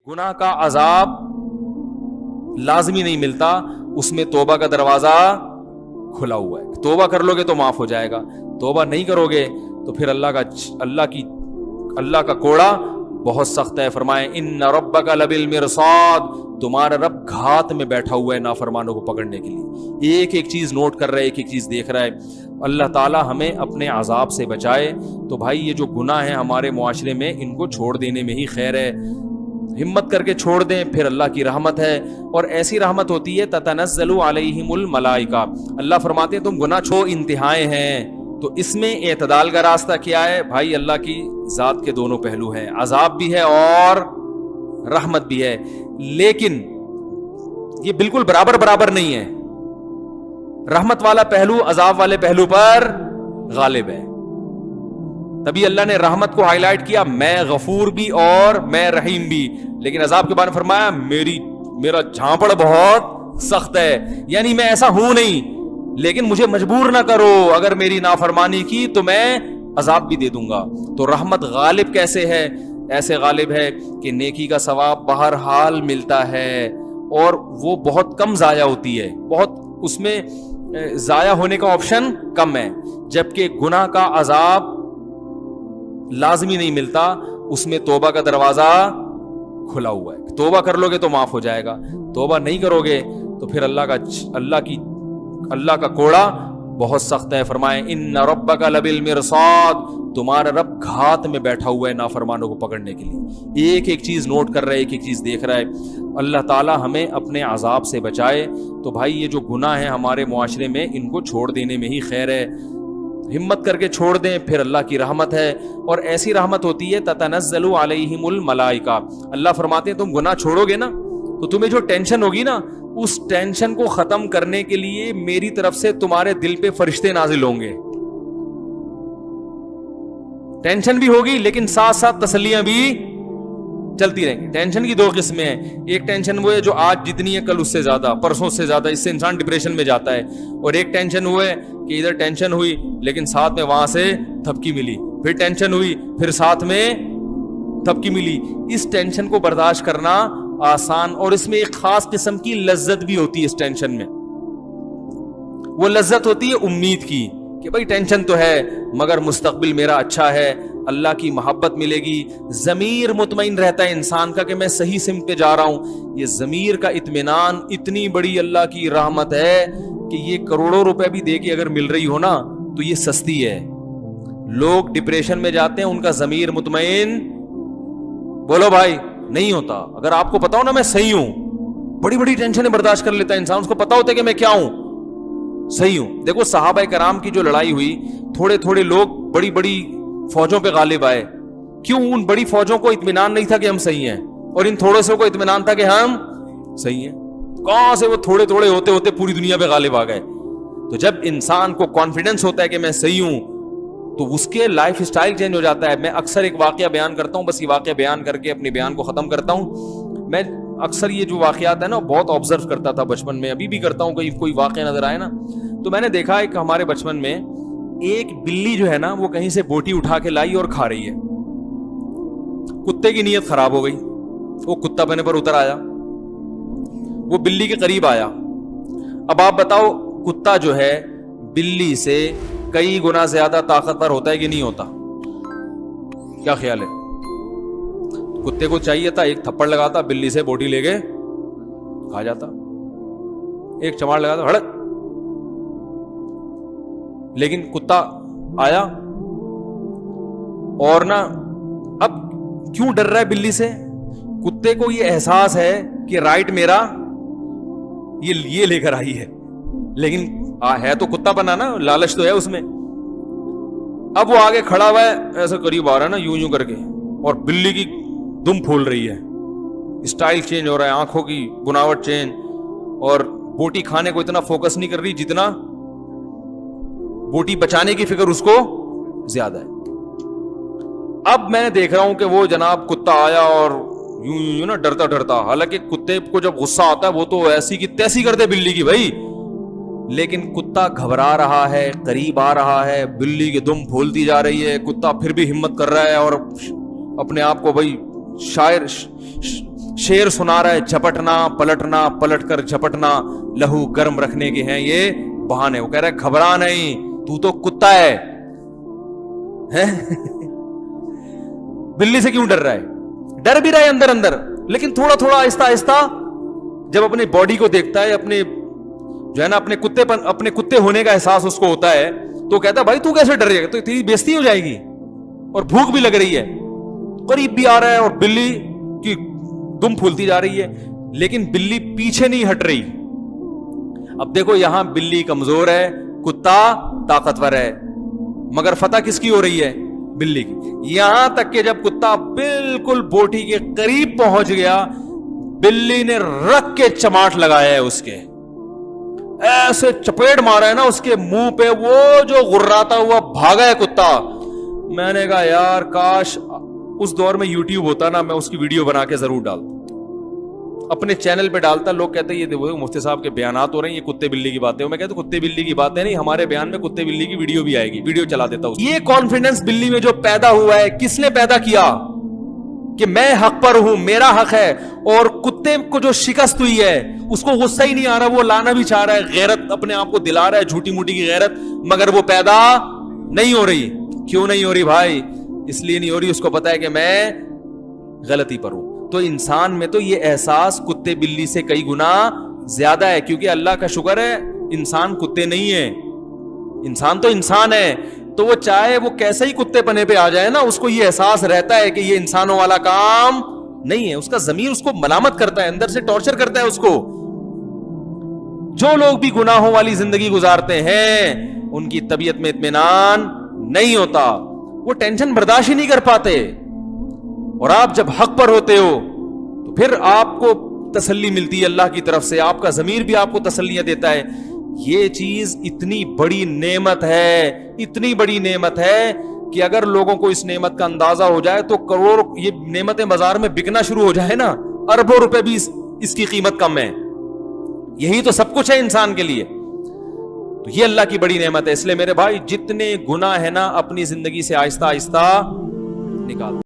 गुनाह का अजाब लाजमी नहीं मिलता, उसमें तौबा का दरवाजा खुला हुआ है। तौबा कर लोगे तो माफ हो जाएगा, तौबा नहीं करोगे तो फिर अल्लाह का कोड़ा बहुत सख्त है। फरमाए इन्न रब्बका लबिल मिरसाद, तुम्हारा रब घात में बैठा हुआ है नाफरमानों को पकड़ने के लिए। एक एक चीज नोट कर रहा है, एक एक चीज देख रहा है। अल्लाह ताला हमें अपने अजाब से बचाए। तो भाई ये जो गुनाह है हमारे मुआशरे में, इनको छोड़ देने में ही खैर है। हिम्मत करके छोड़ दें, फिर अल्लाह की रहमत है। और ऐसी रहमत होती है ततनज़्ज़लु अलैहिमुल मलाइका। अल्लाह फरमाते हैं तुम गुनाह छो इंतहाएं हैं। तो इसमें एतदाल का रास्ता क्या है भाई? अल्लाह की जात के दोनों पहलू हैं, अजाब भी है और रहमत भी है, लेकिन ये बिल्कुल बराबर बराबर नहीं है। रहमत वाला पहलू अजाब वाले पहलू पर गालिब है। तभी अल्लाह ने रहमत को हाईलाइट किया, मैं गफूर भी और मैं रहीम भी। लेकिन अजाब के बारे में फरमाया मेरा झांपड़ बहुत सख्त है, यानी मैं ऐसा हूं नहीं, लेकिन मुझे मजबूर ना करो, अगर मेरी नाफरमानी की तो मैं अजाब भी दे दूंगा। तो रहमत गालिब कैसे है? ऐसे गालिब है कि नेकी का सवाब बहरहाल मिलता है और वो बहुत कम जाया होती है, बहुत उसमें जाया होने का ऑप्शन कम है। जबकि गुनाह का अजाब लाजमी नहीं मिलता, उसमें तौबा का दरवाजा खुला हुआ है। तौबा कर लोगे तो माफ हो जाएगा, तौबा नहीं करोगे तो फिर अल्लाह का कोड़ा बहुत सख्त है। फरमाए इन्न रब्बका लबिल मिरसाद, तुम्हारा रब घात में बैठा हुआ है नाफरमानों को पकड़ने के लिए। एक एक चीज नोट कर रहा है, एक एक चीज देख रहा है। अल्लाह ताला हमें अपने अजाब से बचाए। तो भाई ये जो गुनाह है हमारे मुआशरे में, इनको छोड़ देने में ही खैर है। हिम्मत करके छोड़ दें, फिर अल्लाह की रहमत है। और ऐसी रहमत होती है ततनज़्ज़लु अलैहिमुल मलाइका। अल्लाह फरमाते हैं तुम गुनाह छोड़ोगे ना तो तुम्हें जो टेंशन होगी ना, उस टेंशन को खत्म करने के लिए मेरी तरफ से तुम्हारे दिल पे फरिश्ते नाजिल होंगे। टेंशन भी होगी लेकिन साथ साथ तसल्लियां भी चलती रहेंगी। टेंशन की दो किस्में हैं, एक टेंशन वो है जो आज जितनी है कल उससे ज्यादा, परसों से ज्यादा, इससे इंसान डिप्रेशन में जाता है। और एक टेंशन वो है कि इधर टेंशन हुई लेकिन साथ में वहां से थपकी मिली, फिर टेंशन हुई फिर साथ में थपकी मिली। इस टेंशन को बर्दाश्त करना आसान, और इसमें एक खास किस्म की लज्जत भी होती है इस टेंशन में। वो लज्जत होती है उम्मीद की कि भाई टेंशन तो है मगर मुस्तकबिल मेरा अच्छा है, अल्लाह की मोहब्बत मिलेगी। ज़मीर मुतमईन रहता है इंसान का कि मैं सही सिमत पे जा रहा हूं। ये ज़मीर का इत्मीनान इतनी बड़ी अल्लाह की रहमत है कि ये करोड़ों रुपए भी दे के अगर मिल रही हो ना तो ये सस्ती है। लोग डिप्रेशन में जाते हैं, उनका ज़मीर मुतमईन बोलो भाई नहीं होता। अगर आपको पता हो ना मैं सही हूं, बड़ी बड़ी टेंशनें बर्दाश्त कर लेता है इंसान, उसको पता होता है कि मैं क्या हूं, सही हूं। देखो सहाबा कराम की जो लड़ाई हुई, थोड़े थोड़े लोग बड़ी बड़ी फौजों पे गालिब आए। क्यों? उन बड़ी फौजों को इत्मीनान नहीं था कि हम सही हैं, और इन थोड़े से को इत्मीनान था कि हम सही हैं। कहां से वो थोड़े थोड़े होते होते पूरी दुनिया पे गालिब आ गए। तो जब इंसान को कॉन्फिडेंस होता है कि मैं सही हूं तो उसके लाइफ स्टाइल चेंज हो जाता है। मैं अक्सर एक वाकया बयान करता हूं, बस ये वाकया बयान करके अपने बयान को खत्म करता हूं। मैं अक्सर ये जो वाकयात है ना बहुत ऑब्जर्व करता था बचपन में, अभी भी करता हूं। कहीं कोई वाकया नजर आए ना तो मैंने देखा एक हमारे बचपन में एक बिल्ली जो है ना वो कहीं से बोटी उठा के लाई और खा रही है। कुत्ते की नीयत खराब हो गई, वो कुत्ता बने पर उतर आया, वो बिल्ली के करीब आया। अब आप बताओ कुत्ता जो है बिल्ली से कई गुना ज्यादा ताकतवर होता है कि नहीं होता? क्या ख्याल है? कुत्ते को चाहिए था एक थप्पड़ लगाता, बिल्ली से बोटी लेके खा जाता, एक चमाड़ लगाता हड़क। लेकिन कुत्ता आया और ना अब क्यों डर रहा है बिल्ली से? कुत्ते को ये एहसास है कि राइट मेरा ये लेकर आई है, लेकिन है तो कुत्ता बना ना, लालच तो है उसमें। अब वो आगे खड़ा हुआ है, ऐसा करीब आ रहा है ना यूं यूं करके, और बिल्ली की दुम फूल रही है, स्टाइल चेंज हो रहा है, आंखों की बुनावट चेंज, और बोटी खाने को इतना फोकस नहीं कर रही जितना बोटी बचाने की फिक्र उसको ज्यादा है। अब मैं देख रहा हूं कि वो जनाब कुत्ता आया और यूं यूं ना डरता डरता, हालांकि कुत्ते को जब गुस्सा आता है वो तो ऐसी की तैसी करते बिल्ली की भाई, लेकिन कुत्ता घबरा रहा है, करीब आ रहा है, बिल्ली की दुम फूलती जा रही है, कुत्ता फिर भी हिम्मत कर रहा है और अपने आप को भाई शेर सुना रहा है, झपटना पलटना, पलट कर झपटना, लहू गर्म रखने के हैं ये बहाने। वो कह रहा है घबरा नहीं, तू तो कुत्ता है, बिल्ली से क्यों डर रहा है? डर भी रहा है अंदर अंदर, लेकिन थोड़ा थोड़ा आहिस्ता आहिस्ता जब अपने बॉडी को देखता है, अपने जो है ना अपने कुत्ते होने का एहसास उसको होता है, तो कहता है भाई तू कैसे डरेगा, तो तेरी बेइज्जती हो जाएगी और भूख भी लग रही है, करीब भी आ रहा है और बिल्ली की दुम फूलती जा रही है, लेकिन बिल्ली पीछे नहीं हट रही। अब देखो यहां बिल्ली कमजोर है, कुत्ता ताकतवर है, मगर फतह किसकी हो रही है? बिल्ली की। यहां तक कि जब कुत्ता बिल्कुल बोटी के करीब पहुंच गया, बिल्ली ने रख के चमाट लगाया है उसके, ऐसे चपेट मारा है ना उसके मुंह पे, वो जो गुर्राता हुआ भागा है कुत्ता। मैंने कहा यार काश उस दौर में यूट्यूब होता ना, मैं उसकी वीडियो बना के जरूर डालता, अपने चैनल पे डालता। लोग कहते हैं ये देखो मुफ्ती साहब के बयानात हो रहे हैं, ये कुत्ते बिल्ली की बातें हो। मैं कहता कुत्ते बिल्ली की बातें नहीं, हमारे बयान में कुत्ते बिल्ली की वीडियो भी आएगी, वीडियो चला देता हूं। ये कॉन्फिडेंस बिल्ली में जो पैदा हुआ है, किसने पैदा किया? कि मैं हक पर हूं, मेरा हक है। और कुत्ते को जो शिकस्त हुई है उसको गुस्सा ही नहीं आ रहा, वो लाना भी चाह रहा है, गैरत अपने आप को दिला रहा है, झूठी मूठी की गैरत, मगर वो पैदा नहीं हो रही। क्यों नहीं हो रही भाई? इसलिए नहीं हो रही, उसको पता है कि मैं गलती पर हूं। तो इंसान में तो ये एहसास कुत्ते बिल्ली से कई गुना ज्यादा है, क्योंकि अल्लाह का शुक्र है इंसान कुत्ते नहीं है, इंसान तो इंसान है। तो वो चाहे वो कैसे ही कुत्ते पने पे आ जाए ना, उसको ये एहसास रहता है कि ये इंसानों वाला काम नहीं है। उसका ज़मीर उसको मलामत करता है, अंदर से टॉर्चर करता है उसको। जो लोग भी गुनाहों वाली जिंदगी गुजारते हैं उनकी तबीयत में इत्मीनान नहीं होता, वो टेंशन बर्दाश्त ही नहीं कर पाते। और आप जब हक पर होते हो तो फिर आपको तसल्ली मिलती है अल्लाह की तरफ से, आपका ज़मीर भी आपको तसल्लियां देता है। ये चीज इतनी बड़ी नेमत है, इतनी बड़ी नेमत है कि अगर लोगों को इस नेमत का अंदाजा हो जाए तो करोड़ ये नेमतें बाजार में बिकना शुरू हो जाए ना, अरबों रुपए भी इसकी कीमत कम है। यही तो सब कुछ है इंसान के लिए। तो ये अल्लाह की बड़ी नेमत है। इसलिए मेरे भाई जितने गुनाह है ना, अपनी जिंदगी से आहिस्ता आहिस्ता निकाल।